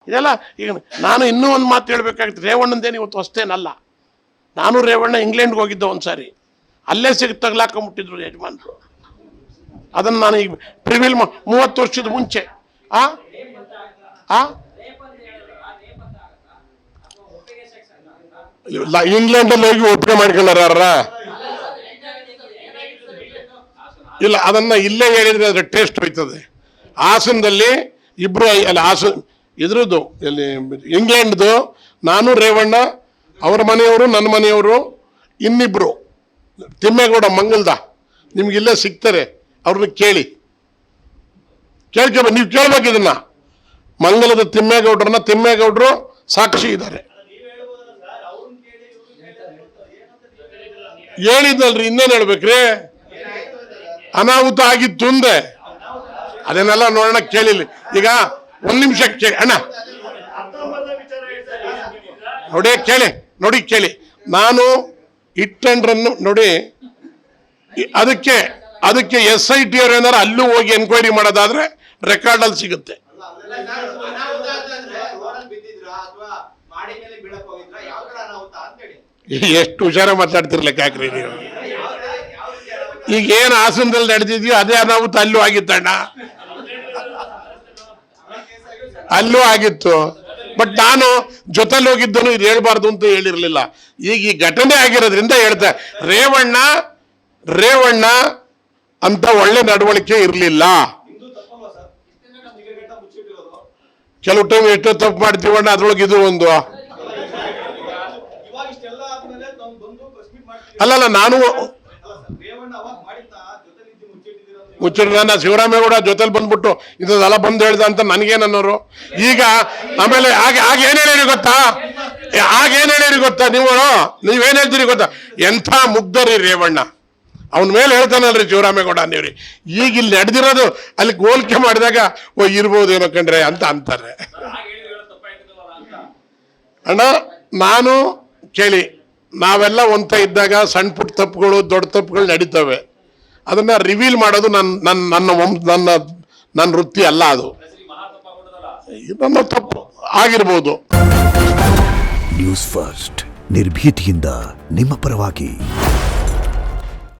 ಇದೆಲ್ಲ ಈಗ ನಾನು ಇನ್ನೂ ಒಂದು ಮಾತು ಹೇಳ್ಬೇಕಾಗಿತ್ತು. ರೇವಣ್ಣಂದೇನು ಇವತ್ತು ಅಷ್ಟೇನಲ್ಲ. ನಾನು ರೇವಣ್ಣ ಇಂಗ್ಲೆಂಡ್ಗೆ ಹೋಗಿದ್ದೆ ಒಂದು ಸಾರಿ, ಅಲ್ಲೇ ತಗ್ಲಾಕೊಂಬಿಟ್ಟಿದ್ರು ಯಜಮಾನ್ರು. ಅದನ್ನು ನಾನು ಈಗ ಪ್ರಿವಿಲ್ 30 ವರ್ಷದ ಮುಂಚೆ ಇಂಗ್ಲೆಂಡಲ್ಲಿ ಹೋಗಿ ಒಪ್ಪಿಗೆ ಮಾಡ್ಕೊಂಡಾರ ಇಲ್ಲ, ಅದನ್ನ ಇಲ್ಲೇ ಹೇಳಿದ್ರೆ ಅದ್ರ ಟೇಸ್ಟ್ ಹೋಯ್ತದೆ. ಹಾಸನದಲ್ಲಿ ಇಬ್ರು ಅಲ್ಲ, ಇದ್ರದ್ದು ಎಲ್ಲಿ ಇಂಗ್ಲೆಂಡ್ದು, ನಾನು ರೇವಣ್ಣ, ಅವ್ರ ಮನೆಯವರು, ನನ್ನ ಮನೆಯವರು, ಇನ್ನಿಬ್ರು ತಿಮ್ಮೇಗೌಡ ಮಂಗಲ್ದ, ನಿಮ್ಗಿಲ್ಲೇ ಸಿಗ್ತಾರೆ, ಅವ್ರನ್ನ ಕೇಳ್ಕೊಬೇಕು. ನೀವು ಕೇಳ್ಬೇಕು ಇದನ್ನ. ಮಂಗಲದ ತಿಮ್ಮೇಗೌಡರು ಸಾಕ್ಷಿ ಇದ್ದಾರೆ. ಹೇಳಿದ್ನಲ್ರಿ, ಇನ್ನೇನು ಹೇಳ್ಬೇಕ್ರಿ? ಅನಾಹುತ ಆಗಿತ್ತು ಅಂದೆ, ಅದನ್ನೆಲ್ಲ ನೋಡೋಣ. ಕೇಳಿಲ್ಲ. ಈಗ 1 ನಿಮಿಷ ಕೇಳಿ ಅಣ್ಣ, ನೋಡಿ ಕೇಳಿ. ನಾನು ಇಟ್ಟಂಡ್ರನ್ನು ನೋಡಿ, ಅದಕ್ಕೆ SIT ಅವ್ರು ಏನಾರು ಅಲ್ಲೂ ಹೋಗಿ ಎನ್ಕ್ವೈರಿ ಮಾಡೋದಾದ್ರೆ ರೆಕಾರ್ಡಲ್ಲಿ ಸಿಗುತ್ತೆ. ಎಷ್ಟು ಹುಷಾರ ಮಾತಾಡ್ತಿರ್ಲಿಕ್ಕೆ ಯಾಕ್ರಿ ನೀವು? ಈಗ ಏನು ಹಾಸನದಲ್ಲಿ ನಡೆದಿದ್ಯೋ ಅದೇ ಅನಾಹುತ ಅಲ್ಲೂ ಆಗಿತ್ತಣ್ಣ, ಅಲ್ಲೂ ಆಗಿತ್ತು. ಬಟ್ ನಾನು ಜೊತೆಲಿ ಹೋಗಿದ್ದನು ಇದು ಹೇಳ್ಬಾರ್ದು ಅಂತ ಹೇಳಿರ್ಲಿಲ್ಲ. ಈಗ ಈ ಘಟನೆ ಆಗಿರೋದ್ರಿಂದ ಹೇಳ್ತಾ, ರೇವಣ್ಣ ಅಂತ ಒಳ್ಳೆ ನಡವಳಿಕೆ ಇರಲಿಲ್ಲ. ಕೆಲವು ಟೈಮ್ ಎಷ್ಟೋ ತಪ್ಪು ಮಾಡ್ತೀವಣ್ಣ, ಅದ್ರೊಳಗೆ ಇದು ಒಂದು. ಅಲ್ಲಲ್ಲ, ನಾನು ಮುಚ್ಚಿಡ್ದ ಶಿವರಾಮೇಗೌಡ ಜೊತೆಲಿ ಬಂದ್ಬಿಟ್ಟು ಇದೆಲ್ಲ ಬಂದು ಹೇಳ್ದ ಅಂತ ನನಗೇನನ್ನೋರು. ಈಗ ಆಮೇಲೆ ಆಗೇನೇನು ಹೇಳಿ ಗೊತ್ತಾ ನೀವೇನು ಹೇಳ್ತೀರಿ ಗೊತ್ತಾ? ಎಂಥ ಮುಗ್ಧರಿ ರೇವಣ್ಣ, ಅವನ ಮೇಲೆ ಹೇಳ್ತಾನಲ್ರಿ ಶಿವರಾಮೇಗೌಡ ನೀವ್ರಿ. ಈಗ ಇಲ್ಲಿ ನಡೆದಿರೋದು ಅಲ್ಲಿ ಹೋಲಿಕೆ ಮಾಡಿದಾಗ ಇರ್ಬೋದು ಏನೋ ಕಂಡ್ರೆ ಅಂತ ಅಂತಾರೆ. ಅಣ್ಣ ನಾನು ಕೇಳಿ, ನಾವೆಲ್ಲ ಒಂತ ಇದ್ದಾಗ ಸಣ್ಣ ಪುಟ್ಟ ತಪ್ಪುಗಳು ದೊಡ್ಡ ತಪ್ಪುಗಳು ನಡೀತವೆ. ಅದನ್ನ ರಿವೀಲ್ ಮಾಡೋದು ನನ್ನ ವೃತ್ತಿ ಅಲ್ಲ. ಅದು ನನ್ನ ತಪ್ಪು ಆಗಿರ್ಬೋದು. ನ್ಯೂಸ್ ಫಸ್ಟ್, ನಿರ್ಭೀತಿಯಿಂದ ನಿಮ್ಮ ಪರವಾಗಿ.